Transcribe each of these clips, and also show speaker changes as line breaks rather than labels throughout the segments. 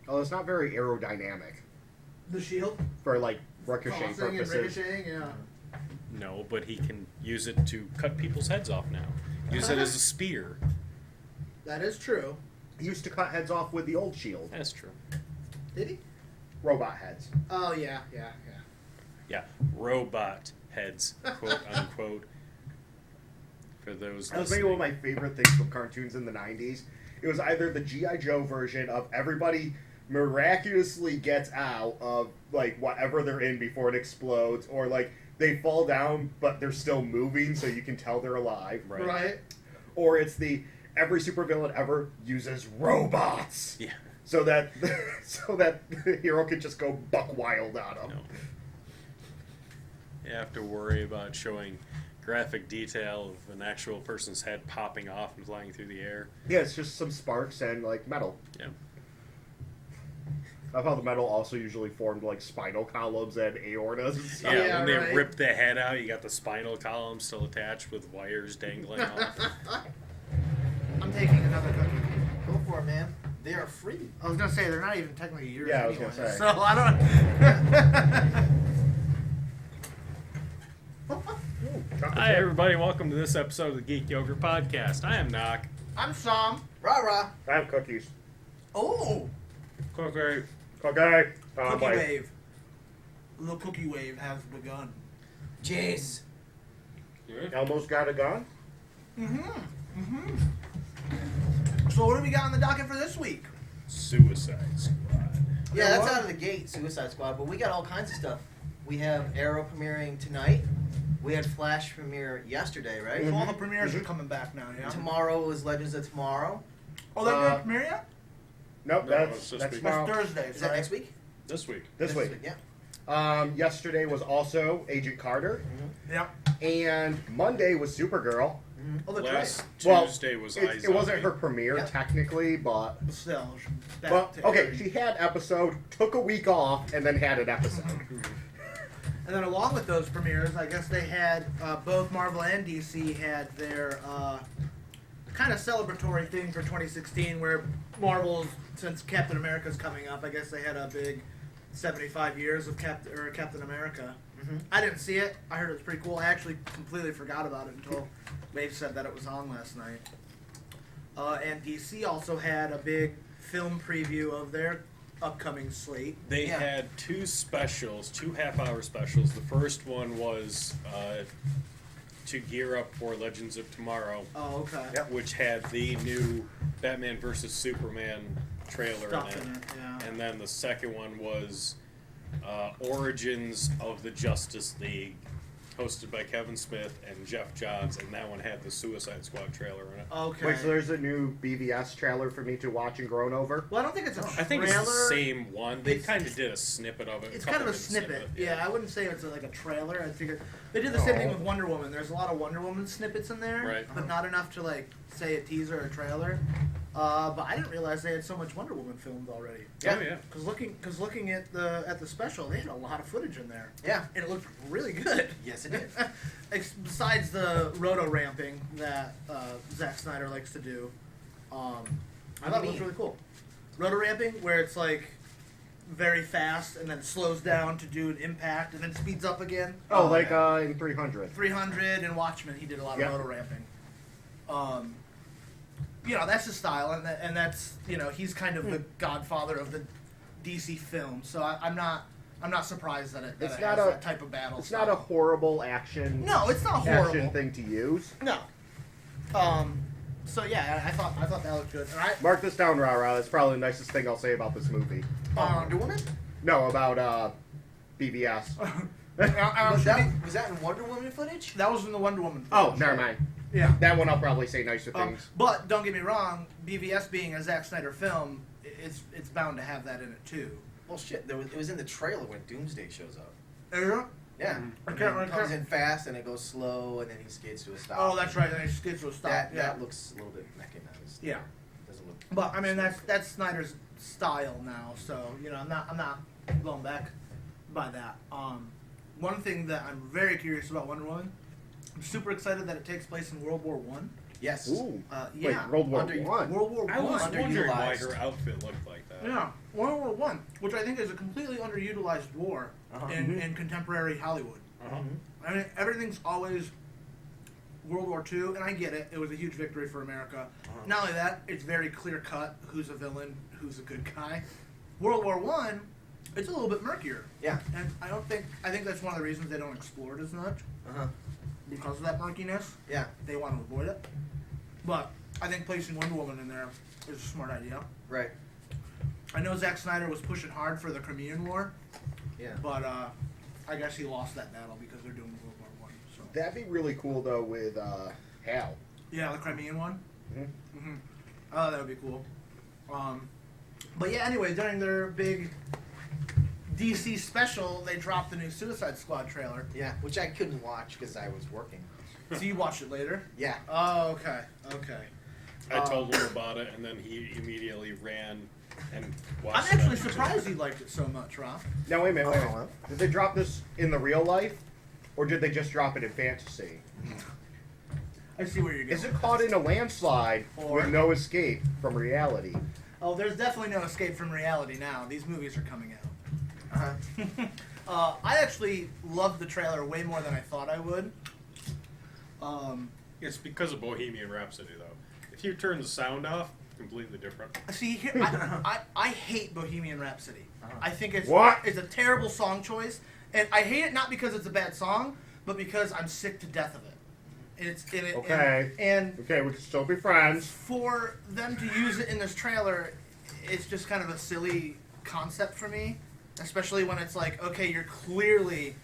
Oh, it's not very aerodynamic
The shield?
for, like, ricochet
Tossing and
purposes.
ricocheting, yeah.
No, but he can use it to cut people's heads off now. Use it as a spear.
That is true.
He used to cut heads off with the old shield.
That's true.
Did he?
Robot heads.
Oh, yeah.
Yeah, robot heads, quote unquote. For those
That was
listening.
maybe one of my favorite things from cartoons in the 90s. It was either the G.I. Joe version of everybody miraculously gets out of, like, whatever they're in before it explodes, or, like, they fall down, but they're still moving, so you can tell they're alive.
Right.
Or it's the every supervillain ever uses robots.
Yeah.
So that the hero can just go buck wild on them.
No. You have to worry about showing graphic detail of an actual person's head popping off and flying through the air.
Yeah, it's just some sparks and, like, metal.
Yeah.
I thought the metal also usually formed, like, spinal columns and aortas and stuff.
Yeah,
Yeah,
when they
right.
rip the head out, you got the spinal column still attached with wires dangling off.
I'm taking another cookie.
Go for it, man. They are free.
I was going to say, they're not even technically yours
Yeah, I was
anyway.
gonna say.
So, I don't...
Hi, everybody. Welcome to this episode of the Geek Yogurt Podcast. I am Knock.
I'm Sam.
Rah-rah.
I have cookies.
Oh!
Okay.
Okay.
Cookie
Like,
wave. The cookie wave has begun.
Jeez.
Elmo's got a gun?
So what do we got on the docket for this week?
Suicide Squad.
Yeah, that's
what?
out of the gate, Suicide Squad, but we got all kinds of stuff. We have Arrow premiering tonight. We had Flash premiere yesterday, right?
So all the premieres are coming back now, yeah?
Tomorrow is Legends of Tomorrow.
Oh, that didn't premiere yet?
Nope,
No,
that's
it's this
that's
week.
That's
tomorrow.
Thursday,
Is that next week?
This week.
This week.
Yeah.
Yesterday was also Agent Carter,
Yeah.
and Monday was Supergirl.
Oh, that's
Last
Well,
Tuesday was
It wasn't her premiere
Yeah.
technically, but
right. Still.
well, okay, she had episode, took a week off, and then had an episode.
And then along with those premieres, I guess they had, both Marvel and DC had their kind of celebratory thing for 2016 where Marvel's, since Captain America's coming up, I guess they had a big 75 years of Captain America. I didn't see it. I heard it was pretty cool. I actually completely forgot about it until Wade said that it was on last night. And DC also had a big film preview of their upcoming slate.
They
Yeah.
had two specials, 2 half-hour specials. The first one was to gear up for Legends of Tomorrow,
Oh, okay.
Yep.
which had the new Batman vs. Superman trailer
Stuff
in
in
it.
it, yeah.
And then the second one was Origins of the Justice League, hosted by Kevin Smith and Jeff Johns, and that one had the Suicide Squad trailer in it.
Okay.
Wait, so there's a new BVS trailer for me to watch and groan over?
Well, I don't think it's a trailer.
I think it's the same one. They
It's-
kind of did a snippet of it.
It's
couple
kind of a
minute
snippet. Yeah, I wouldn't say it's like a trailer. I figured they did the same thing with Wonder Woman. There's a lot of Wonder Woman snippets in there,
Right.
but not enough to like say a teaser or a trailer. But I didn't realize they had so much Wonder Woman filmed already.
Oh, yeah.
Because looking at the special, they had a lot of footage in there,
Yeah.
and it looked really good.
Yes, it did.
Besides the roto ramping that Zack Snyder likes to do, I thought it was really cool. Roto ramping, where it's like very fast and then slows down to do an impact and then speeds up again.
Oh, like in 300.
300 and Watchmen, he did a lot of
Yeah.
roto ramping. That's his style, and that's he's kind of the godfather of the DC film. So I'm not surprised that it
It's
has
not a-
that type of battle.
It's not a horrible action.
No, it's not
action
horrible.
thing to use.
No. So yeah, I thought that looked good. And
Mark this down, Rara. That's probably the nicest thing I'll say about this movie.
Wonder Woman?
No, about BVS.
Was that in Wonder Woman footage?
that was in the Wonder Woman.
Oh,
film.
never mind.
Yeah.
That one I'll probably say nicer things.
But don't get me wrong, BVS being a Zack Snyder film, it's bound to have that in it too.
Well, shit. It was in the trailer when Doomsday shows up.
Yeah.
Yeah.
I
And
can't
then he comes
remember.
in fast and it goes slow and then he skates to a stop.
Oh, that's right. And it skips to a stop.
That,
yeah.
that looks a little bit mechanized.
Yeah.
Doesn't look.
But I mean that's Snyder's style now, so I'm not going back by that. One thing that I'm very curious about Wonder Woman, I'm super excited that it takes place in World War I.
Yes.
Ooh.
Yeah.
Wait, World War
Under-
One.
World War
I was
One.
wondering why
Underutilized.
her outfit looked like that.
Yeah, World War One, which I think is a completely underutilized war
Uh-huh.
in contemporary Hollywood.
Uh-huh.
I mean, everything's always World War II, and I get it. It was a huge victory for America. Not only that, it's very clear cut who's a villain, who's a good guy. World War One, it's a little bit murkier,
Yeah.
and I think that's one of the reasons they don't explore it as much
Uh-huh.
because of that murkiness.
Yeah.
They want to avoid it, but I think placing Wonder Woman in there is a smart idea.
Right.
I know Zack Snyder was pushing hard for the Crimean War,
Yeah.
but I guess he lost that battle because they're doing World War One. So
That'd be really cool though with Hal.
yeah, the Crimean one.
Mm-hmm.
Oh, that would be cool. But yeah, anyway, during their big DC special, they dropped the new Suicide Squad trailer.
Yeah. Which I couldn't watch because I was working.
So you watched it later?
Yeah.
Oh, okay, okay.
I told him about it, and then he immediately ran and watched
I'm actually
it.
surprised you liked it so much, Rob.
Now wait a minute, wait a
Oh,
minute. Did they drop this in the real life, or did they just drop it in fantasy?
I see where you're going.
Is it caught in a landslide
Or-
with no escape from reality?
Oh, there's definitely no escape from reality now. These movies are coming out.
Uh-huh.
I actually loved the trailer way more than I thought I would.
It's because of Bohemian Rhapsody, though. If you turn the sound off, completely different.
See, here, I hate Bohemian Rhapsody. I think it's
What?
it's a terrible song choice, and I hate it not because it's a bad song, but because I'm sick to death of it.
Okay.
And
Okay, we can still be friends.
for them to use it in this trailer, it's just kind of a silly concept for me, especially when it's like, okay, you're clearly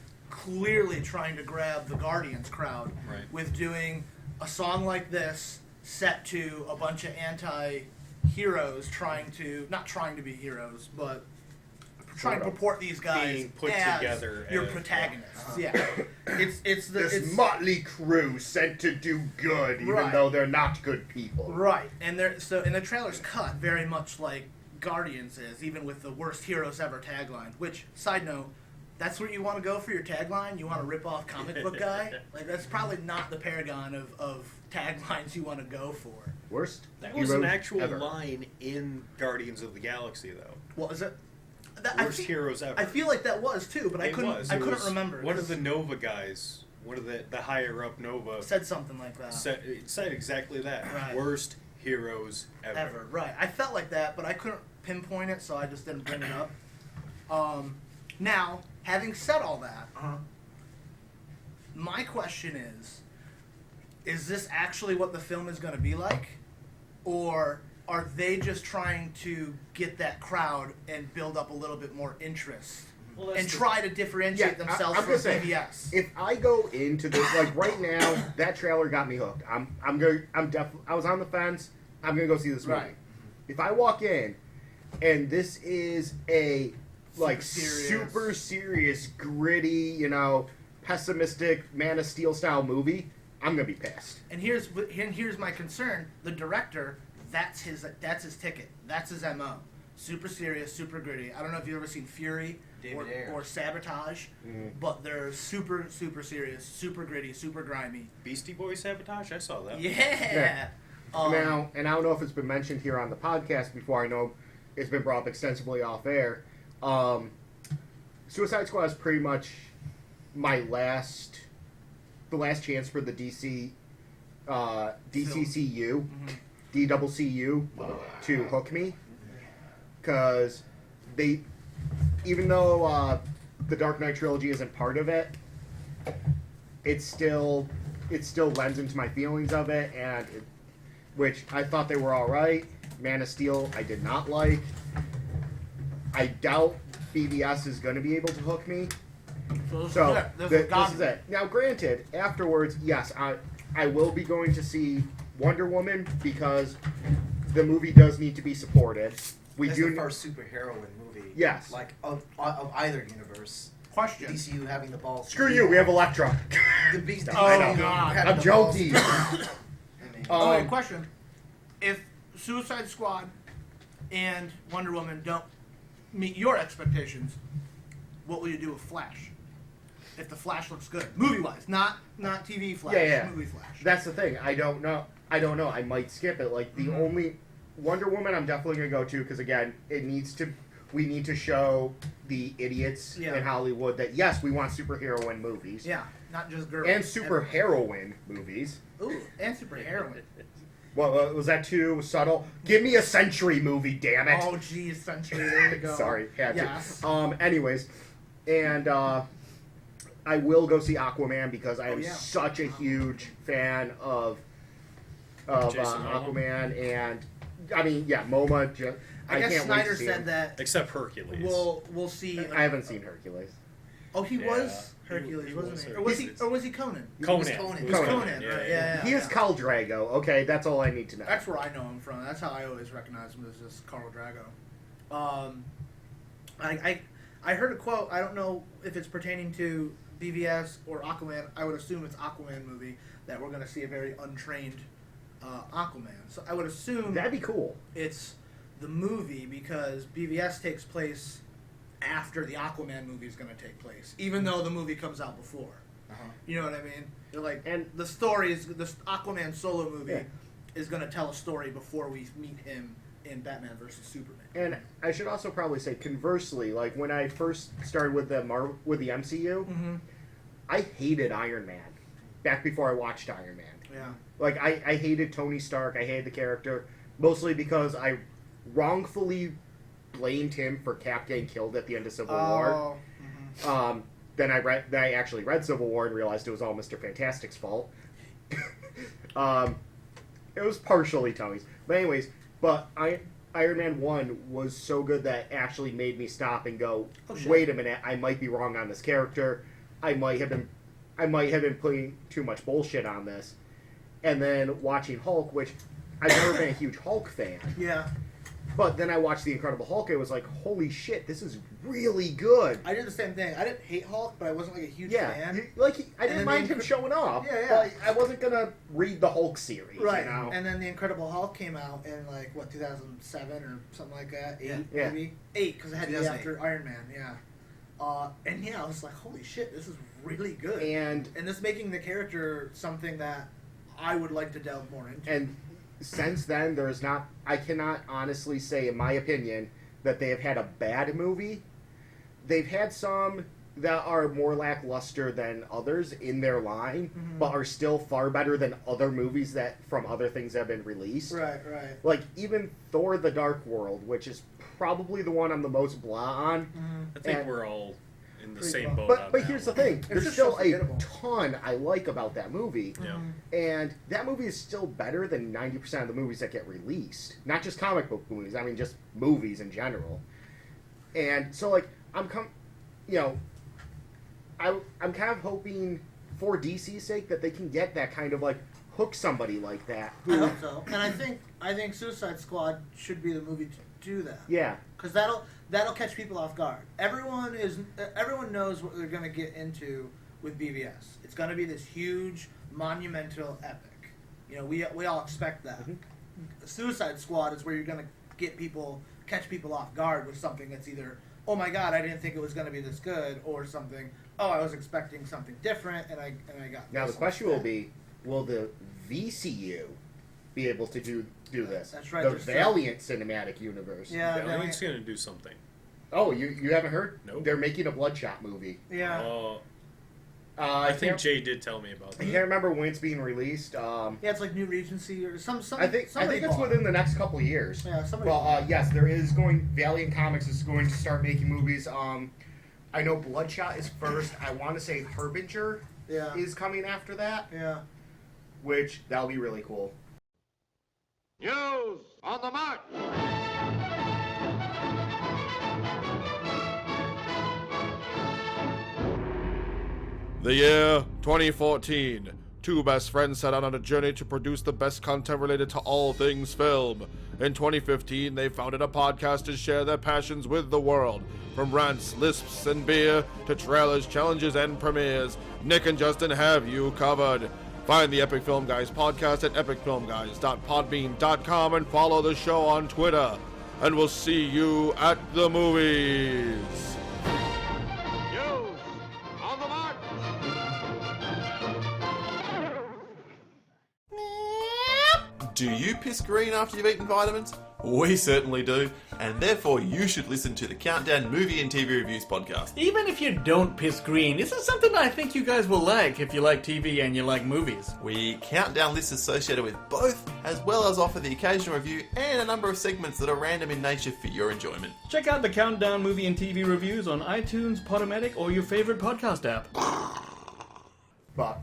trying to grab the Guardians crowd
Right.
with doing a song like this set to a bunch of anti-heroes not trying to be heroes, but trying to purport these guys
Being put
as
together
your
as-
protagonists. Yeah, it's
This motley crew sent to do good, even
Right.
though they're not good people.
right, and the trailer's cut very much like Guardians is, even with the worst heroes ever tagline. Which, side note, that's where you want to go for your tagline. You want to rip off comic book guy. Like that's probably not the paragon of taglines you want to go for.
Worst
That was an
heroes
actual
ever.
line in Guardians of the Galaxy, though.
What is it?
Worst heroes ever.
I feel like that was too, but I
It was.
I
It
couldn't
was
remember.
One of the Nova guys, one of the higher up Nova,
said something like that.
said exactly that.
Right.
Worst heroes ever.
Right. I felt like that, but I couldn't pinpoint it, so I just didn't bring it up. Now, having said all that, my question is this actually what the film is going to be like? Or are they just trying to get that crowd and build up a little bit more interest?
Well, that's
And
the-
try to differentiate themselves
I'm
from
just saying,
CBS?
if I go into this like right now, that trailer got me hooked. I was on the fence. I'm gonna go see this movie.
Right.
If I walk in and this is a like
Super serious.
super serious, gritty, pessimistic Man of Steel style movie, I'm gonna be pissed.
And here's my concern: the director, that's his ticket, that's his MO. Super serious, super gritty. I don't know if you've ever seen Fury
David Ayer.
or Sabotage, but they're super serious, super gritty, super grimy.
Beastie Boy Sabotage? I saw that.
Yeah.
Now, and I don't know if it's been mentioned here on the podcast before. I know it's been brought up extensively off air. Suicide Squad is pretty much the last chance for the DCCU, DCCU to hook me, because even though the Dark Knight trilogy isn't part of it, it still lends into my feelings of it, which I thought they were all right. Man of Steel, I did not like. I doubt BVS is going to be able to hook me. So
this
this is it. Now, granted, afterwards, yes, I will be going to see Wonder Woman because the movie does need to be supported.
That's the first superheroine movie.
Yes.
Like of either universe.
Question.
DCU having the balls.
Screw you, we have Elektra.
The Beast.
Oh,
I know.
God.
I'm joking.
Okay, question. If Suicide Squad and Wonder Woman don't meet your expectations, what will you do with Flash? If the Flash looks good, movie-wise, not TV Flash,
Yeah.
movie Flash.
That's the thing. I don't know. I don't know. I might skip it. Like the only Wonder Woman, I'm definitely gonna go to because again, we need to show the idiots in Hollywood that yes, we want superhero in movies.
Yeah, not just girls.
And super heroine movies.
Ooh, and super heroine.
Well, was that too subtle? Give me a Century movie, damn it.
Oh, geez, Century. There you go.
Sorry, had
yes.
to. Anyways, and I will go see Aquaman because I am such a huge fan of Aquaman, and I mean, MoMA.
I guess
can't
Snyder
wait to see
said
him.
that.
Except Hercules.
We'll see.
I haven't seen Hercules.
Oh, he
Yeah.
was Hercules,
He
wasn't
was
he?
Hercules.
Or was he Conan?
Conan.
It was
It
Conan, right? Yeah.
He is Khal Drago. Okay, that's all I need to know.
That's where I know him from. That's how I always recognize him as just Khal Drago. I heard a quote. I don't know if it's pertaining to BVS or Aquaman. I would assume it's Aquaman movie that we're going to see a very untrained Aquaman. So I would assume
That'd be cool.
it's the movie because BVS takes place after the Aquaman movie is going to take place, even though the movie comes out before. You know what I mean? They're like,
And
the story is the Aquaman solo movie
Yeah.
is going to tell a story before we meet him in Batman versus Superman.
And I should also probably say, conversely, like when I first started with the MCU, I hated Iron Man back before I watched Iron Man.
Yeah.
Like I hated Tony Stark. I hated the character mostly because I wrongfully blamed him for Cap getting killed at the end of Civil War. Then I actually read Civil War and realized it was all Mr. Fantastic's fault. It was partially Tony's, but anyways. But Iron Man 1 was so good that actually made me stop and go, wait a minute, I might be wrong on this character. I might have been putting too much bullshit on this. And then watching Hulk, which I've never been a huge Hulk fan.
Yeah.
But then I watched The Incredible Hulk and it was like, holy shit, this is really good.
I did the same thing. I didn't hate Hulk, but I wasn't like a huge fan.
I didn't mind him showing up.
Yeah, yeah.
But I wasn't gonna read the Hulk series,
Right.
you know?
And then The Incredible Hulk came out in 2007 or something like that. 8
Yeah.
maybe 8 because it had to be
2008.
after Iron Man. Yeah. And I was like, holy shit, this is really good.
And
this making the character something that I would like to delve more into.
And since then, I cannot honestly say, in my opinion, that they have had a bad movie. They've had some that are more lackluster than others in their line, but are still far better than other movies from other things that have been released.
Right.
Like, even Thor the Dark World, which is probably the one I'm the most blah on.
I think we're all in the
Pretty
same
blah.
boat.
But
on
here's
that
the
one.
thing. There's
just
still
so
a
forgettable.
ton I like about that movie.
Yeah.
And that movie is still better than 90% of the movies that get released. Not just comic book movies, I mean just movies in general. And so, like, I'm kind of hoping for DC's sake that they can get that kind of, like, hook somebody like that.
I hope so. And I think Suicide Squad should be the movie to do that.
Yeah.
Because that'll catch people off guard. Everyone knows what they're going to get into with BVS. It's going to be this huge, monumental epic. You know, we all expect that. Suicide Squad is where you're going to catch people off guard with something that's either, oh my god, I didn't think it was going to be this good, or something, oh, I was expecting something different, and I got.
Now the
this
question
instead.
will be, will the VCU be able to do this?
That's right,
The
there's
Valiant Cinematic Universe.
Yeah,
Valiant's going to do something.
Oh, you haven't heard?
Nope.
They're making a Bloodshot movie.
Yeah.
I think Jay did tell me about
I
that.
can't remember when it's being released.
Yeah, it's like New Regency or some.
I think it's within the next couple of years.
Yeah, somebody.
Well, yes, Valiant Comics is going to start making movies. I know Bloodshot is first. I want to say Harbinger is coming after that,
Yeah.
which that'll be really cool.
News on the march!
The year 2014. Two best friends set out on a journey to produce the best content related to all things film. In 2015, they founded a podcast to share their passions with the world. From rants, lisps, and beer to trailers, challenges, and premieres, Nick and Justin have you covered. Find the Epic Film Guys podcast at epicfilmguys.podbean.com and follow the show on Twitter. And we'll see you at the movies.
News on the march!
Do you piss green after you've eaten vitamins? We certainly do, and therefore you should listen to the Countdown Movie and TV Reviews podcast.
Even if you don't piss green, this is something I think you guys will like if you like TV and you like movies.
We count down lists associated with both, as well as offer the occasional review and a number of segments that are random in nature for your enjoyment.
Check out the Countdown Movie and TV Reviews on iTunes, Podomatic, or your favorite podcast app.
But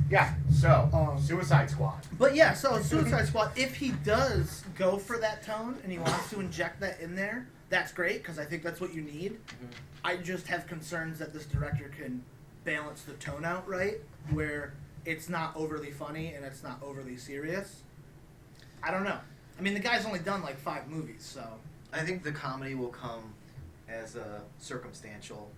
yeah, so Suicide Squad.
But yeah, so Suicide Squad, if he does go for that tone and he wants to inject that in there, that's great, because I think that's what you need. Mm-hmm. I just have concerns that this director can balance the tone out right, where it's not overly funny and it's not overly serious. I don't know. I mean, the guy's only done like 5 movies, so...
I think the comedy will come as a circumstantial,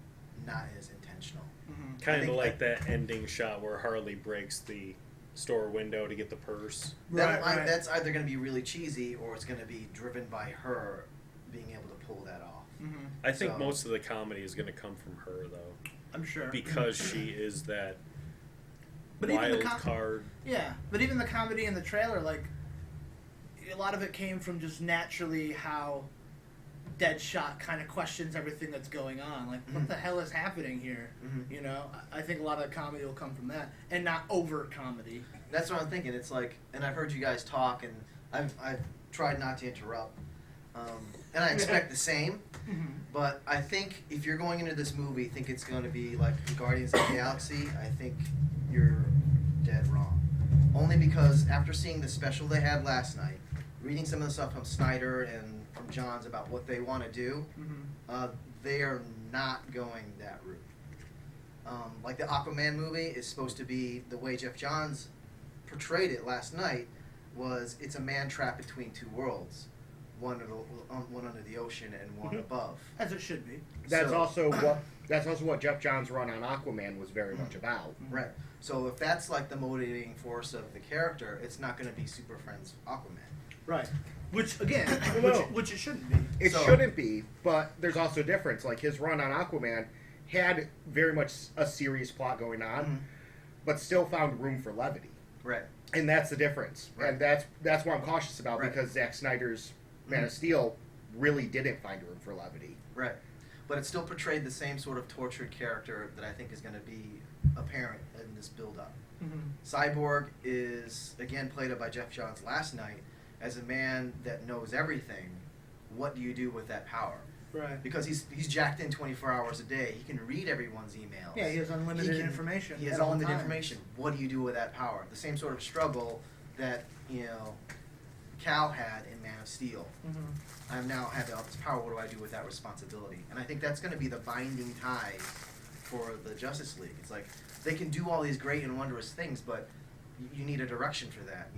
not as intentional.
Mm-hmm.
Kind of like that ending shot where Harley breaks the store window to get the purse.
Right.
That's either going to be really cheesy or it's going to be driven by her being able to pull that off.
Mm-hmm.
I think most of the comedy is going to come from her, though.
I'm sure.
Because she is that
But
wild
even the
card.
Yeah, but even the comedy in the trailer, like, a lot of it came from just naturally how Deadshot kind of questions everything that's going on. Like, what the hell is happening here?
Mm-hmm.
You know, I think a lot of the comedy will come from that, and not over comedy.
That's what I'm thinking. It's like, and I've heard you guys talk, and I've tried not to interrupt, and I expect the same.
Mm-hmm.
But I think if you're going into this movie, think it's going to be like Guardians of the Galaxy, I think you're dead wrong. Only because after seeing the special they had last night, reading some of the stuff from Snyder and from Johns about what they want to do, they are not going that route. Like the Aquaman movie is supposed to be, the way Jeff Johns portrayed it last night was, it's a man trapped between 2 worlds, one under the ocean and one above.
As it should be.
That's
So-
also what Jeff Johns' run on Aquaman was very much about.
Right. So if that's like the motivating force of the character, it's not going to be Super Friends Aquaman.
Right. Which, again, which it shouldn't be.
It shouldn't be, but there's also a difference. Like, his run on Aquaman had very much a serious plot going on, but still found room for levity.
Right.
And that's the difference.
Right.
And that's what I'm cautious about,
Right.
because Zack Snyder's Man of Steel really didn't find room for levity.
Right. But it still portrayed the same sort of tortured character that I think is going to be apparent in this build-up. Cyborg is, again, played by Jeff Johns last night as a man that knows everything. What do you do with that power?
Right.
Because he's jacked in 24 hours a day. He can read everyone's emails.
Yeah, he has unlimited information.
He has
at all
unlimited
times.
information. What do you do with that power? The same sort of struggle that, Cal had in Man of Steel. I've now had all this power. What do I do with that responsibility? And I think that's going to be the binding tie for the Justice League. It's like, they can do all these great and wondrous things, but you need a direction for that.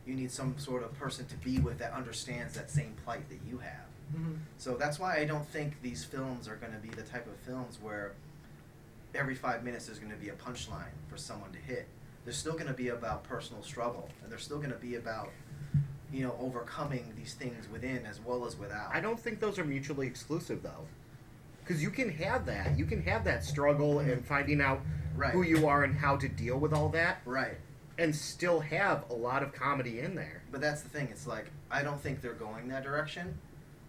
You need some sort of person to be with that understands that same plight that you have. So that's why I don't think these films are going to be the type of films where every 5 minutes there's going to be a punchline for someone to hit. They're still going to be about personal struggle, and they're still going to be about, overcoming these things within as well as without.
I don't think those are mutually exclusive, though. Because you can have that. You can have that struggle and finding out who you are and how to deal with all that.
Right.
And still have a lot of comedy in there.
But that's the thing. It's like, I don't think they're going that direction.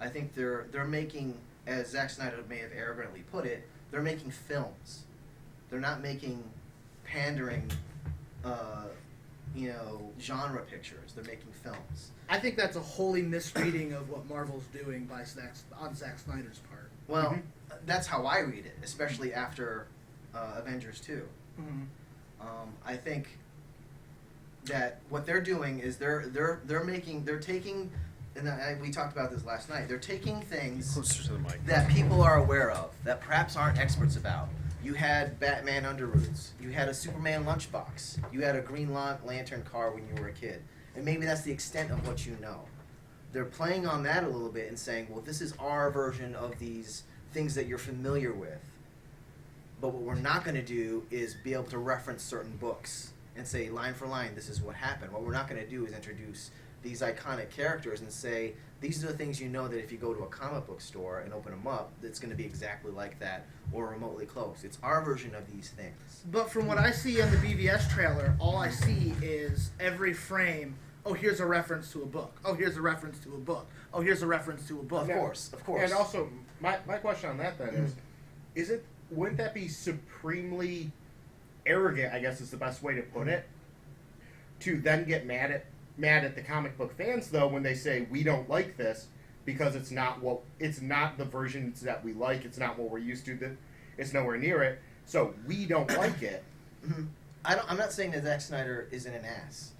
I think they're making, as Zack Snyder may have arrogantly put it, they're making films. They're not making pandering, genre pictures. They're making films.
I think that's a wholly misreading of what Marvel's doing on Zack Snyder's part.
Well, that's how I read it, especially after Avengers 2. I think that what they're doing is they're taking, and we talked about this last night. They're taking things
Closer to the mic.
that people are aware of, that perhaps aren't experts about. You had Batman Underoos. You had a Superman lunchbox. You had a Green Lantern car when you were a kid. And maybe that's the extent of what you know. They're playing on that a little bit and saying, well, this is our version of these things that you're familiar with. But what we're not going to do is be able to reference certain books and say, line for line, this is what happened. What we're not going to do is introduce these iconic characters and say, these are the things you know that if you go to a comic book store and open them up, it's going to be exactly like that or remotely close. It's our version of these things.
But from what I see on the BVS trailer, all I see is every frame oh, here's a reference to a book. Oh, here's a reference to a book. Oh, here's a reference to a book.
Of course.
And also, my question on that then wouldn't that be supremely arrogant, I guess is the best way to put it, to then get mad at the comic book fans, though, when they say, we don't like this, because it's not the versions that we like, it's not what we're used to, it's nowhere near it, so we don't like it.
I'm not saying that Zack Snyder isn't an ass.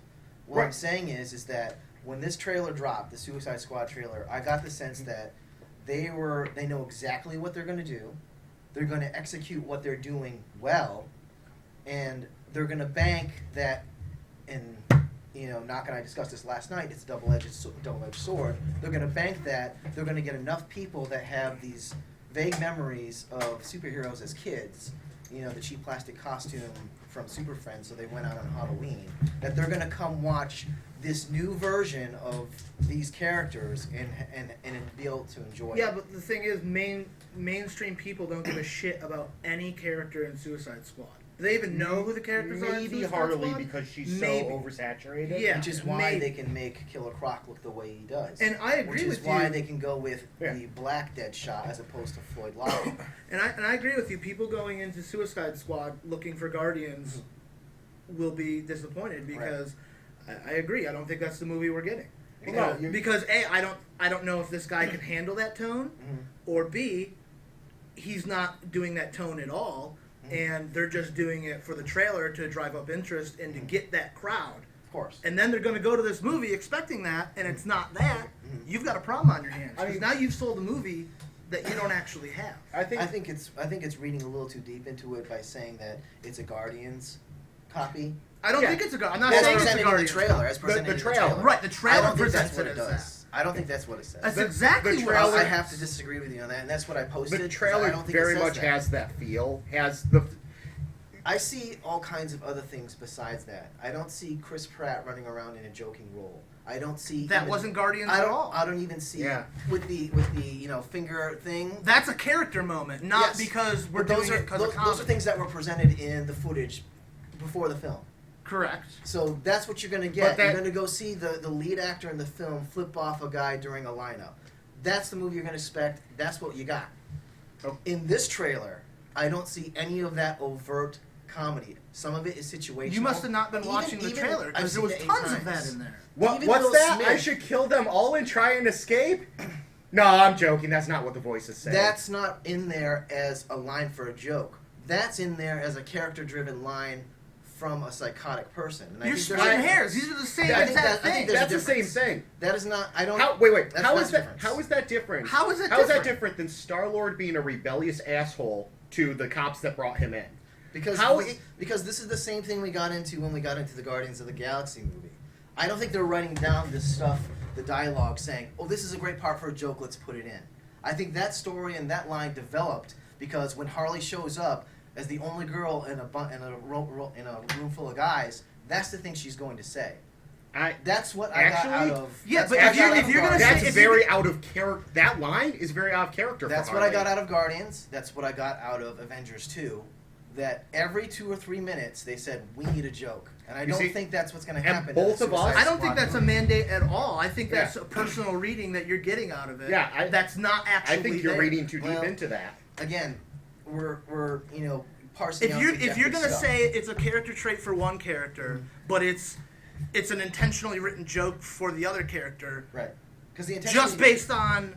What I'm saying is that when this trailer dropped, the Suicide Squad trailer, I got the sense that they know exactly what they're going to do. They're going to execute what they're doing well, and they're going to bank that. And Knock and I discussed this last night. It's a double-edged sword. They're going to bank that. They're going to get enough people that have these vague memories of superheroes as kids. The cheap plastic costume from Super Friends, so they went out on Halloween. That they're going to come watch this new version of these characters and be able to enjoy it.
Yeah, but the thing is, mainstream people don't give a shit about any character in Suicide Squad. Do they even know who the characters are in
Maybe
Suicide
Harley
Squad?
because she's
Maybe.
so oversaturated.
Yeah.
Which is why they can make Killer Croc look the way he does.
And I agree
with you. Which is
with
why
you.
they can go with the Black Deadshot as opposed to Floyd Lyle.
And I agree with you. People going into Suicide Squad looking for Guardians will be disappointed because I agree. I don't think that's the movie we're getting. Because A, I don't know if this guy can handle that tone, or B, he's not doing that tone at all. And they're just doing it for the trailer to drive up interest and to get that crowd.
Of course.
And then they're going to go to this movie expecting that, and it's not that. You've got a problem on your hands. Because now you've sold a movie that you don't actually have.
I think it's reading a little too deep into it by saying that it's a Guardians copy.
I don't think it's a Guardians. I'm not
As
saying it's a
presented in the
Guardians.
trailer. As presented in the trailer.
Right, the trailer
I don't think
presents
that's what
it
it
as
does. I don't think that's what it says.
That's exactly
the
what
trailer,
I have to disagree with you on that, and that's what I posted.
The
I
trailer
don't think
very
it says
much
that.
has that feel.
I see all kinds of other things besides that. I don't see Chris Pratt running around in a joking role. I don't see
that wasn't Guardians at all.
I don't even see with the finger thing.
That's a character moment, not because we're doing it because of comedy.
Those are things that were presented in the footage before the film.
Correct.
So that's what you're going to get. You're going to go see the lead actor in the film flip off a guy during a lineup. That's the movie you're going to expect. That's what you got.
Oh.
In this trailer, I don't see any of that overt comedy. Some of it is situational.
You must have not been watching the trailer because there was tons of that in there.
What's
Will
that?
Smith,
I should kill them all and try and escape? No, I'm joking. That's not what the voice is saying.
That's not in there as a line for a joke. That's in there as a character-driven line from a psychotic person. And
You're splitting hairs. These are the same exact thing.
That's the same thing.
That is not. I don't.
Wait.
That's
How
not
is that?
difference.
How is that different?
How is that
How is that
different?
different than Star-Lord being a rebellious asshole to the cops that brought him in?
Because this is the same thing we got into when we got into the Guardians of the Galaxy movie. I don't think they're writing down this stuff, the dialogue, saying, "Oh, this is a great part for a joke. Let's put it in." I think that story and that line developed because when Harley shows up as the only girl in a room full of guys, that's the thing she's going to say. That's what I got out of.
Yeah,
that's
but
what I
if
got
you're
out of
gonna
Guardians.
say-
That's
if
very
you-
out of character. That line is very out of character.
That's
for
what I
Harley.
got out of Guardians. That's what I got out of Avengers 2. That every 2 or 3 minutes they said, we need a joke. And I don't think that's what's going to happen.
both of us-
I don't think that's a mandate at all. I think that's a personal reading that you're getting out of it.
Yeah,
that's not actually
I think you're
there.
reading too deep into that.
Again, we're parsing out
If you're gonna
stuff.
say it's a character trait for one character, but it's an intentionally written joke for the other character,
right? Because
just based on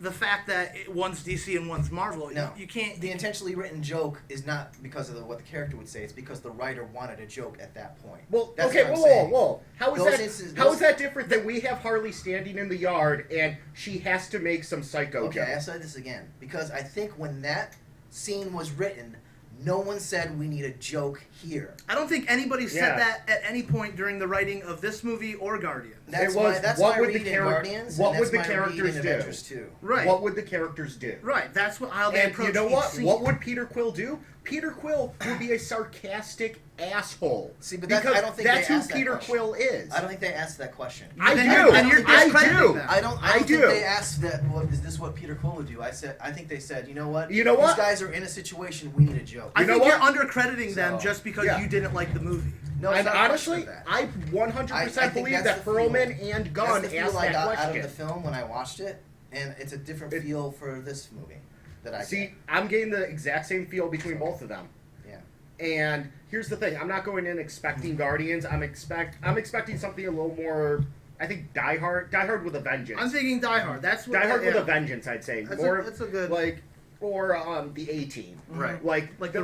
the fact that one's DC and one's Marvel,
no,
you can't.
The intentionally written joke is not because of what the character would say. It's because the writer wanted a joke at that point.
Well,
That's
okay,
what I'm
whoa.
saying.
How is
Those
that?
instances-
How is that different than we have Harley standing in the yard and she has to make some psycho
Okay,
joke?
I said this again because I think when that scene was written, no one said we need a joke here.
I don't think anybody said that at any point during the writing of this movie or Guardians.
That's
It was,
why. That's
what
why I
would
read
the
in
charac-
Guardians.
what
and
would
that's
the
why I read
characters
in
do?
Avengers 2.
Right.
What would the characters do?
Right. That's how they
And
approach
you know
each
what?
scene.
What would Peter Quill do? Peter Quill would be a sarcastic asshole.
See, but
because
I don't think
that's
they
who
asked that
Peter
question.
Quill is.
I don't think they asked that question.
I
Then
do.
you're- then you're
I
discrediting
do.
them.
I don't
I
think
do.
they asked that. What is this? What Peter Quill would do? I think they said, you know what?
You know what?
These guys are in a situation. We need a joke.
I
You know
think
what?
you're undercrediting them
So,
just because
yeah.
you didn't like the movie.
No, it's
And
not a
honestly,
question of that.
I 100%
I think
believe
that's
that
the
Perlman
feel-
and Gunn
That's the
asked
feel I
that
got
question.
out of the film when I watched it, and it's a different feel for this movie that I
See,
get.
I'm getting the exact same feel between both of them.
Yeah.
And here's the thing: I'm not going in expecting Guardians. I'm expecting something a little more. I think Die Hard with a Vengeance.
I'm thinking Die Hard. That's what
Die Hard with
yeah.
a Vengeance. I'd say
That's
more.
that's a good
like or the A-Team.
Right.
Like the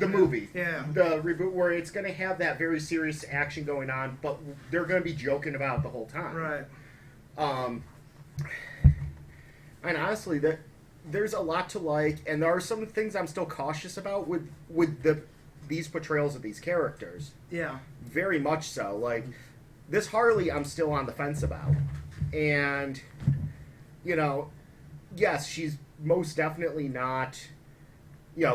movie.
Yeah.
The reboot where it's going to have that very serious action going on, but they're going to be joking about it the whole time.
Right.
And honestly, there's a lot to like, and there are some things I'm still cautious about with these portrayals of these characters.
Yeah.
Very much so. Like this Harley, I'm still on the fence about, and yes, she's most definitely not,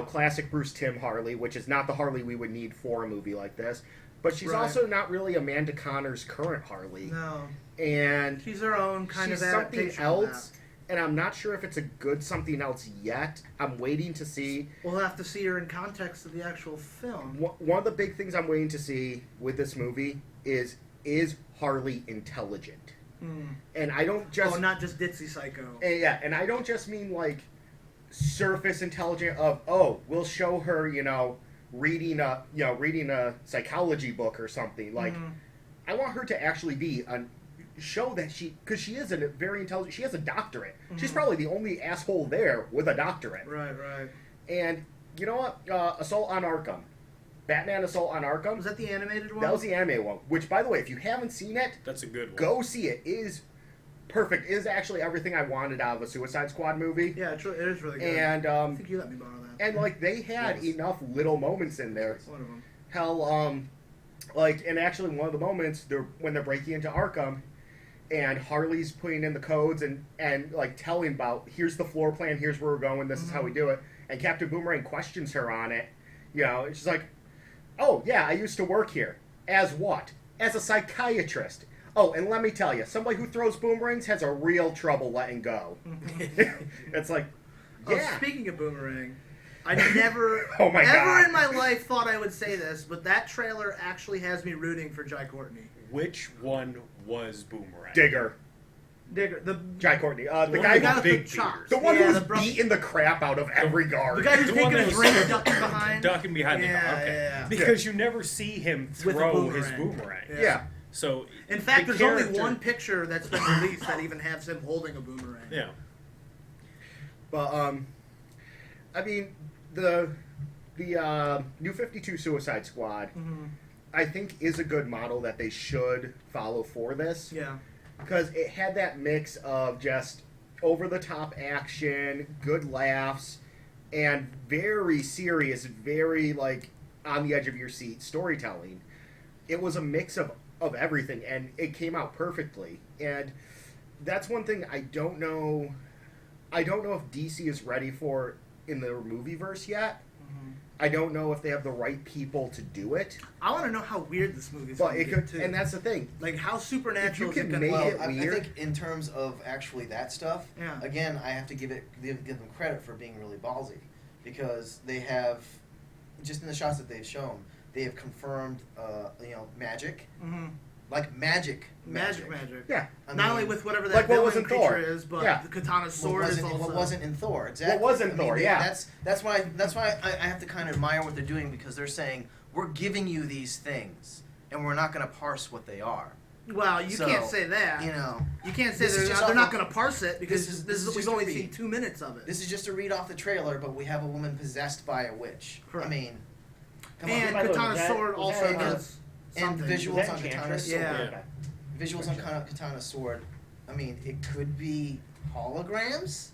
classic Bruce Timm Harley, which is not the Harley we would need for a movie like this. But she's
Right.
also not really Amanda Connor's current Harley.
No.
And
She's her own kind
she's
of
something
adaptation of
else, and I'm not sure if it's a good something else yet. I'm waiting to see.
that. We'll have to see her in context of the actual film.
One of the big things I'm waiting to see with this movie is Harley intelligent? And I don't just
not just ditzy psycho.
and I don't just mean like surface intelligent of we'll show her reading a psychology book or something like. I want her to actually be show that because she is a very intelligent. She has a doctorate. She's probably the only asshole there with a doctorate.
Right. Right.
And you know what? Assault on Arkham. Batman Assault on Arkham.
Was that the animated one?
That was the anime one. Which, by the way, if you haven't seen it,
That's a good one.
go see it. It is perfect. It is actually everything I wanted out of a Suicide Squad movie.
Yeah, it is really good.
And
I think you let me borrow that.
and like they had enough little moments in there.
One of them.
Hell, and actually one of the moments when they're breaking into Arkham, and Harley's putting in the codes and like telling about here's the floor plan, here's where we're going, this is how we do it, and Captain Boomerang questions her on it. And she's like, "Oh yeah, I used to work here. As what? As a psychiatrist. Oh, and let me tell you, somebody who throws boomerangs has a real trouble letting go." It's like, yeah.
Oh, speaking of Boomerang, I never
Oh my
ever
God.
in my life thought I would say this, but that trailer actually has me rooting for Jai Courtney.
Which one was Boomerang?
Digger.
The
Jai Courtney. The
one
guy
with
guy
who,
with
big
the chops.
the one
Yeah,
who's
the bro-
beating the crap out of every guard.
The guy who's
The
taking
one
a
that was-
drink, ducking behind.
Ducking behind the
Yeah,
car. Okay.
yeah.
Because you never see him
With a
throw his
boomerang.
boomerang.
Yeah.
So
In fact,
the
there's only
character-
one picture that's been released that even has him holding a boomerang.
Yeah.
But I mean the New 52 Suicide Squad, I think is a good model that they should follow for this.
Yeah.
Because it had that mix of just over-the-top action, good laughs, and very serious, very, like, on-the-edge-of-your-seat storytelling. It was a mix of everything, and it came out perfectly. And that's one thing I don't know if DC is ready for in the movieverse yet. I don't know if they have the right people to do it.
I want to know how weird this movie's
But
going
it
to
could,
get, too.
and that's the thing.
Like, how supernatural
If you
is it
can
going to
make
be?
it
I
weird.
think in terms of actually that stuff,
Yeah.
again, I have to give them credit for being really ballsy, because they have, just in the shots that they've shown, they have confirmed, magic, like magic.
Magic.
Yeah.
I
Not
mean,
only with whatever that
Like what
villain
was in
creature
Thor.
is, but
Yeah.
the katana sword is also...
What wasn't in Thor, exactly.
What was in Thor, yeah.
That's why I have to kind of admire what they're doing, because they're saying, we're giving you these things, and we're not going to parse what they are.
Well, you
So,
can't say that. You can't say
This is just
they're
off
not
of-
going to parse it, because
this is
we've
just
only
a read.
seen 2 minutes of it.
This is just a read off the trailer, but we have a woman possessed by a witch.
Correct.
I mean, come
and
By the way,
Katana
was that-
Sword
was
also
that-
does
and
something.
visuals
Was that
on Katana
Enchantress?
Sword.
Yeah.
Visuals on Katana Sword. I mean, it could be holograms.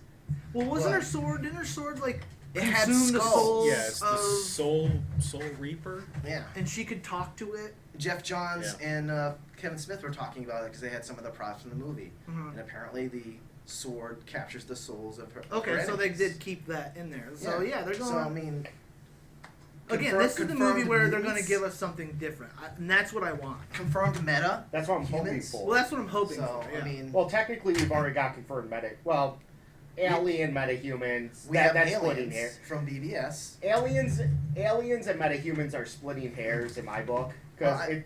Well, wasn't
But-
her sword? Didn't her sword like
It had
consume the
skulls.
souls
Yeah, it's the
of?
Soul Reaper.
Yeah.
And she could talk to it.
Jeff Johns
Yeah.
and Kevin Smith were talking about it because they had some of the props from the movie,
Mhm.
and apparently the sword captures the souls of her.
Okay,
her
so they
enemies.
did keep that in there. So yeah, they're going.
So I mean,
again, this is the movie
confirmed
where they're going to
mutants,
give us something different, and that's what I want.
confirmed meta.
That's what I'm hoping
humans.
for.
Well, that's what I'm hoping
So
for. Yeah.
I mean,
Well, technically, we've already got confirmed alien metahumans.
we have
That's splitting
aliens
hairs.
from BBS.
Aliens and metahumans are splitting hairs in my book. because
Well,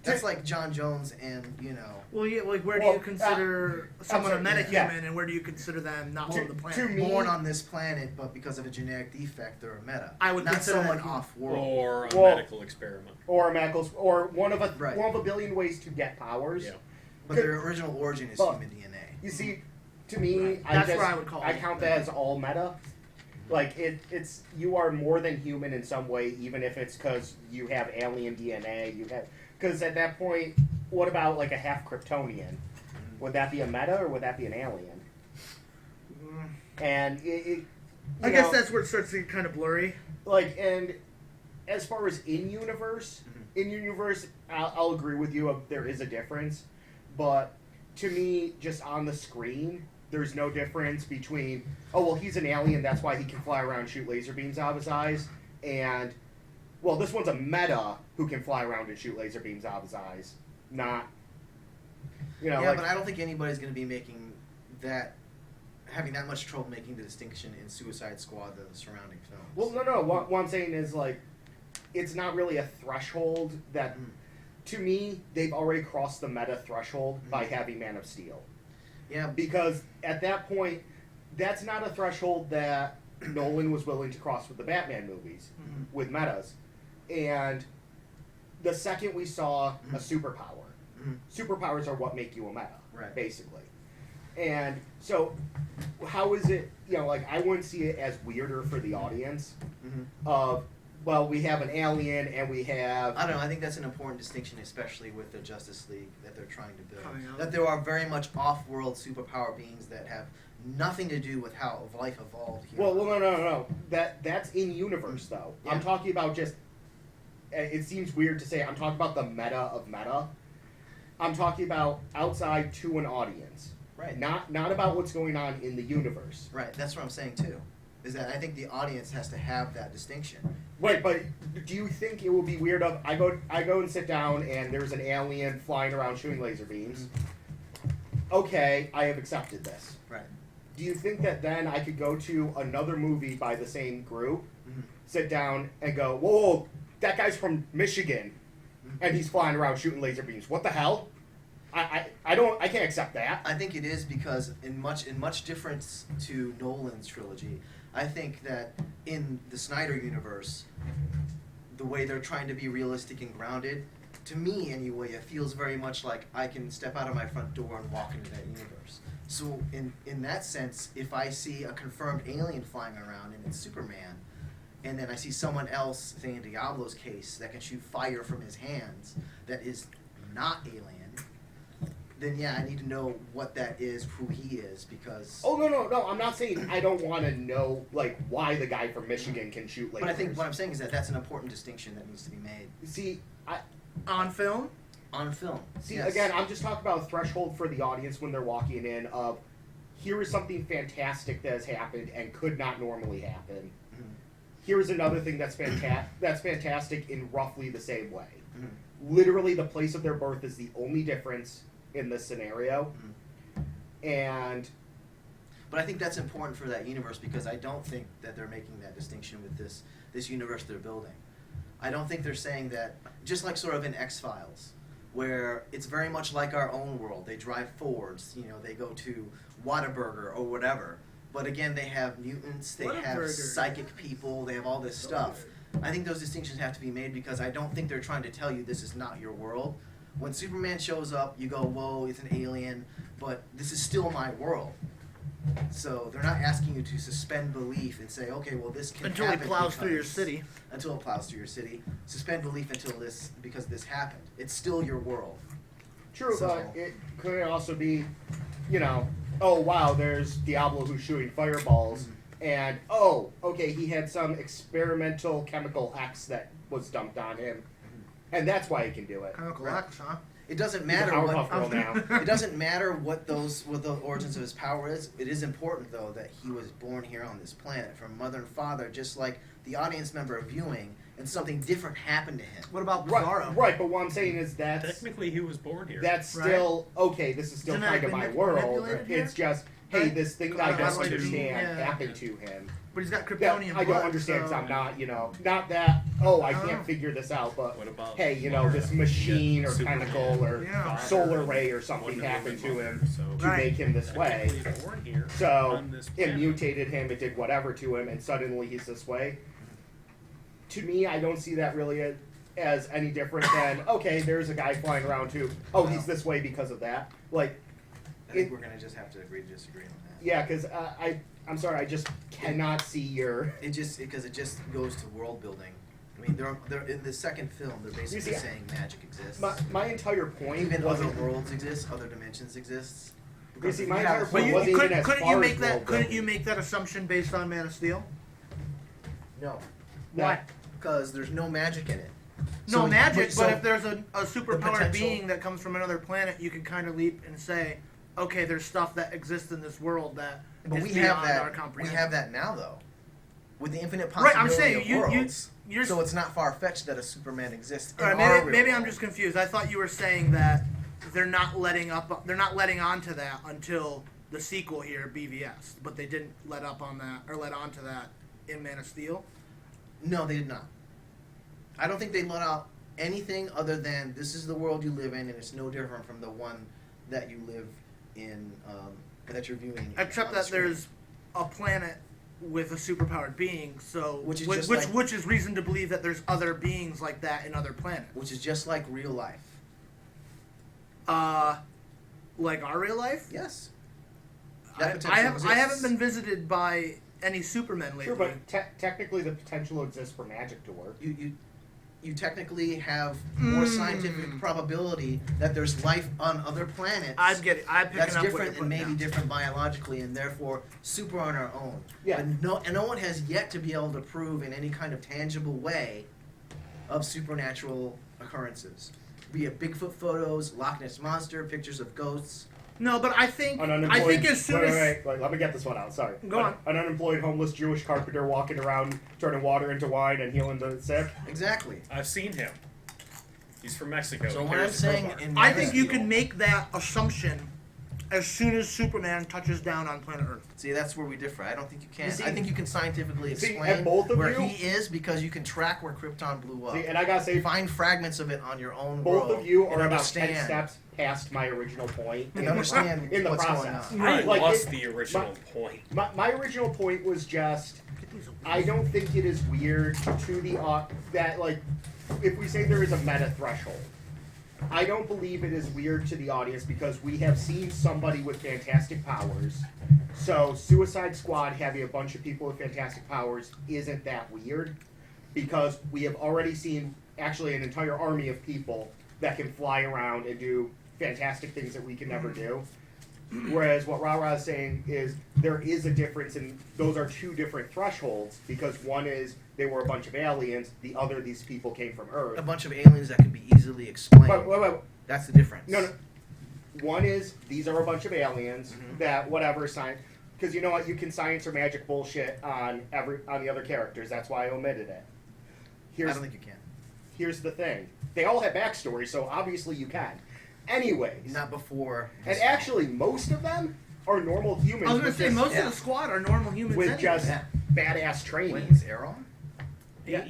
that's like John Jones and, you know...
Well, yeah, like where do you consider someone a metahuman, and where do you consider them not on the planet?
Born on this planet, but because of a genetic defect, they're a meta.
I would
not
consider
someone
that
off-world.
Or a medical experiment.
Or one of a billion ways to get powers.
Yeah.
But their original origin is human DNA.
You see, to me,
That's where I would call
I
it.
count that as all meta. Like it's you are more than human in some way, even if it's because you have alien DNA. Because at that point, what about like a half Kryptonian? Would that be a meta or would that be an alien? And
I guess that's where it starts to get kind of blurry.
Like, and as far as in universe, I'll agree with you. There is a difference, but to me, just on the screen, there's no difference between, oh, well, he's an alien, that's why he can fly around and shoot laser beams out of his eyes, and, well, this one's a meta who can fly around and shoot laser beams out of his eyes. Not,
Yeah, but I don't think anybody's going to be having that much trouble making the distinction in Suicide Squad than the surrounding films.
Well, no. What I'm saying is, like, it's not really a threshold that, to me, they've already crossed the meta threshold by having Man of Steel.
Yeah.
Because at that point, that's not a threshold that Nolan was willing to cross with the Batman movies, with metas. And the second we saw a superpower, superpowers are what make you a meta, basically. And so, how is it, like, I wouldn't see it as weirder for the audience of, well, we have an alien and we have...
I don't know, I think that's an important distinction, especially with the Justice League that they're trying to build.
Coming out.
That there are very much off-world superpower beings that have nothing to do with how life evolved here.
Well, no. That's in-universe, though.
Yeah.
I'm talking about just... It seems weird to say, I'm talking about the meta of meta. I'm talking about outside to an audience.
Right.
Not about what's going on in the universe.
Right, that's what I'm saying, too. Is that I think the audience has to have that distinction.
Right, but do you think it will be weird if I go and sit down and there's an alien flying around shooting laser beams? Okay, I have accepted this.
Right.
Do you think that then I could go to another movie by the same group, sit down and go, whoa, that guy's from Michigan, and he's flying around shooting laser beams. What the hell? I can't accept that.
I think it is because in much difference to Nolan's trilogy, I think that in the Snyder universe, the way they're trying to be realistic and grounded, to me anyway, it feels very much like I can step out of my front door and walk into that universe. So in that sense, if I see a confirmed alien flying around and it's Superman, and then I see someone else, say in Diablo's case, that can shoot fire from his hands that is not alien, then yeah, I need to know what that is, who he is, because...
Oh, no, I'm not saying I don't want to know, like, why the guy from Michigan can shoot lasers.
But I think what I'm saying is that that's an important distinction that needs to be made.
See,
On film?
On film.
See,
yes.
again, I'm just talking about a threshold for the audience when they're walking in of, here is something fantastic that has happened and could not normally happen. Here's another thing that's fantastic in roughly the same way. Literally, the place of their birth is the only difference in this scenario.
But I think that's important for that universe because I don't think that they're making that distinction with this universe they're building. I don't think they're saying that, just like sort of in X-Files, where it's very much like our own world. They drive Fords, they go to Whataburger or whatever. But again, they have mutants, they have psychic people, they have all this stuff. I think those distinctions have to be made because I don't think they're trying to tell you this is not your world. When Superman shows up, you go, whoa, it's an alien, but this is still my world. So they're not asking you to suspend belief and say, okay, well, this can
Until
happen
he plows through your city.
Until it plows through your city. Suspend belief because this happened. It's still your world.
True, but it could also be, oh, wow, there's Diablo who's shooting fireballs, and, oh, okay, he had some experimental chemical X that was dumped on him, and that's why he can do it.
Chemical X, huh?
It doesn't
He's a
matter
Powerpuff Girl now.
It doesn't matter what the origins of his power is. It is important though that he was born here on this planet from mother and father, just like the audience member viewing, and something different happened to him.
What about Bizarro?
Right, but what I'm saying is that
Technically, he was born here.
that's still okay. This is still
Isn't
kind
that
of my
manipulated
world.
here?
It's just hey,
Right.
this thing that I don't understand happened to him.
But he's got
That
Kryptonian
I
blood.
don't understand because
so-
I'm not, not that, I
Oh.
can't figure this out, but
What about
hey,
Florida?
this machine or
Superman,
tentacle or
Yeah.
solar ray or something
Wonder
happened to
Woman,
him
so-
to
Right.
make him this way.
Technically born here
So
on this
it
planet.
mutated him, it did whatever to him, and suddenly he's this way. To me, I don't see that really as any different than, okay, there's a guy flying around too. Oh, he's this way because of that. Like,
I think we're gonna just have to agree to disagree on that.
yeah, because I'm sorry, I just cannot see your.
It just goes to world building. I mean, they're in the second film. They're basically
see,
saying magic exists.
My entire point
Even other
wasn't.
worlds exist, other dimensions exist.
You see,
if
my
you
entire
have-
point wasn't even as
couldn't
far
you
as
make that?
world
Couldn't
building.
you make that assumption based on Man of Steel?
No,
Why?
because there's no magic in it.
No
So-
magic,
so
but if there's a superpowered
potential-
being that comes from another planet, you can kind of leap and say, okay, there's stuff that exists in this world that
But
is
we
beyond
have
our
that. We
comprehension.
have that now, though, with the infinite
Right,
possibility
I'm saying
of
you
worlds.
you're.
So it's not far fetched that a Superman exists. In
All right,
our
maybe
real
maybe I'm
world.
just confused. I thought you were saying that they're not letting up. They're not letting on to that until the sequel here, BVS. But they didn't let up on that or let on to that in Man of Steel.
No, they did not. I don't think they let out anything other than this is the world you live in, and it's no different from the one that you live in, that you're viewing.
Except
on the
that
screen.
there's a planet with a superpowered being, so
Which is
which,
just
which,
like-
which is reason to believe that there's other beings like that in other planets.
which is just like real life.
Like our real life.
Yes.
I,
That potential
I haven't
exists.
been visited by any Supermen lately.
Sure, but technically the potential exists for magic to work.
You technically have more scientific probability that there's life on other planets.
I'm picking
That's
up what
different
you're
and
putting
maybe
down.
different biologically, and therefore super on our own.
Yeah.
But no one has yet to be able to prove in any kind of tangible way of supernatural occurrences. Be it Bigfoot photos, Loch Ness monster, pictures of ghosts.
No, but I think
An unemployed,
as soon
wait,
as
wait, let me get this one out. Sorry.
Go on.
An unemployed homeless Jewish carpenter walking around, turning water into wine and healing the sick.
Exactly.
I've seen him. He's from Mexico.
So
He
what I'm
carries a
saying,
crowbar.
in
I
Man
think
of
you
Steel-
can make that assumption as soon as Superman touches down on planet Earth.
See, that's where we differ. I don't think you can.
You see-
I think you can scientifically
See,
explain
and both of
where
you-
he is because you can track where Krypton blew up.
See, and I gotta say,
Find fragments of it on your own
both
world
of you
and
are about
understand
10 steps past my original point.
and understand
in the
what's
process.
going on.
I
Like,
lost
it-
the original point.
My original point was just, I don't think it is weird to the that like, if we say there is a meta threshold, I don't believe it is weird to the audience because we have seen somebody with fantastic powers. So Suicide Squad having a bunch of people with fantastic powers isn't that weird because we have already seen actually an entire army of people that can fly around and do fantastic things that we can never do. Whereas what Ra is saying is there is a difference, and those are two different thresholds because one is they were a bunch of aliens, the other these people came from Earth.
A bunch of aliens that can be easily explained.
Wait.
That's the difference.
No. One is these are a bunch of aliens
Mhm.
that whatever science, because you know what, you can science or magic bullshit on the other characters. That's why I omitted it.
I don't think you can.
Here's the thing: they all have backstory, so obviously you can. Anyways,
Not before.
and actually, most of them are normal humans.
I was going
with
to say
just-
most
yeah.
of the squad are normal humans.
with
anyway.
just
Yeah.
badass training.
When is Arrow on?
Yeah.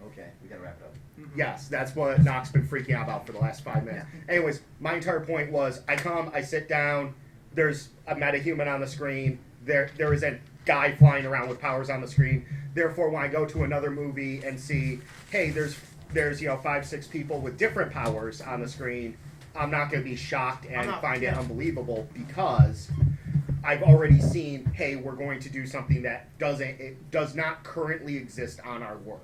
Okay, we gotta wrap it up.
Yes, that's what Knox been freaking out about for the last 5 minutes. Anyways, my entire point was I sit down, there's a metahuman on the screen, there is a guy flying around with powers on the screen. Therefore, when I go to another movie and see, hey, there's 5-6 people with different powers on the screen, I'm not going to be shocked and find it unbelievable because I've already seen, hey, we're going to do something that does not currently exist on our world.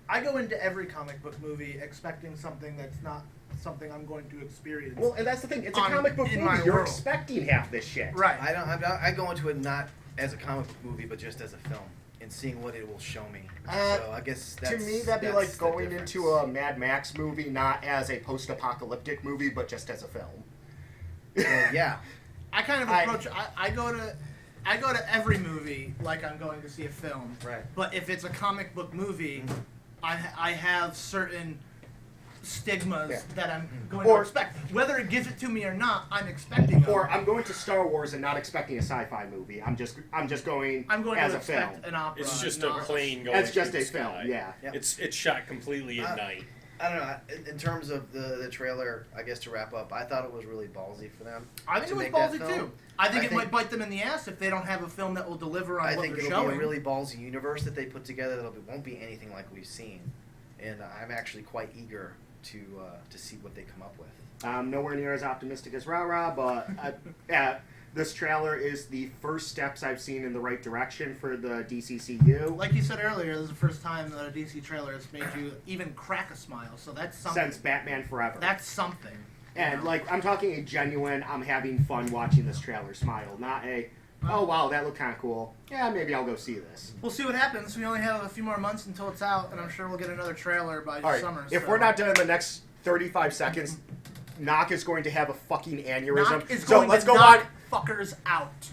I go into every comic book movie expecting something that's not something I'm going to experience.
Well, and that's the thing. It's a
On-
comic book
in
movie.
my
You're
world.
expecting half this shit.
Right.
I go into it not as a comic book movie, but just as a film and seeing what it will show me. So I guess that's,
To me, that'd be
that's
like
the
going
difference.
into a Mad Max movie, not as a post-apocalyptic movie, but just as a film.
Well, yeah.
I kind of approach. I go to every movie like I'm going to see a film.
Right.
But if it's a comic book movie, I have certain stigmas that I'm going
Or-
to expect. Whether it gives it to me or not, I'm expecting them.
Or I'm going to Star Wars and not expecting a sci-fi movie. I'm just going
I'm going
as
to
a film.
expect an opera.
It's just a
not
plane going
It's just
through
a
the
film,
sky.
yeah.
Yep.
It's shot completely at night.
I don't know. In terms of the trailer, I guess to wrap up, I thought it was really ballsy for them.
I think
to
it was
make that
ballsy
film.
too. I think
I
it
think-
might bite them in the ass if they don't have a film that will deliver on
I
what
think
they're
it'll
showing.
be a really ballsy universe that they put together that won't be anything like we've seen, and I'm actually quite eager to see what they come up with.
I'm nowhere near as optimistic as Rah, but this trailer is the first steps I've seen in the right direction for the DCCU.
Like you said earlier, this is the first time that a DC trailer has made you even crack a smile. So that's something.
Since Batman Forever.
That's something.
And,
you know?
like, I'm talking a genuine, I'm having fun watching this trailer smile, not a, oh, wow, that looked kind of cool. Yeah, maybe I'll go see this.
We'll see what happens. We only have a few more months until it's out, and I'm sure we'll get another trailer by
All right,
summer.
if
so.
we're not done in the next 35 seconds, Knock is going to have a fucking aneurysm.
Knock is
So
going
let's
to
go
knock
on.
fuckers out.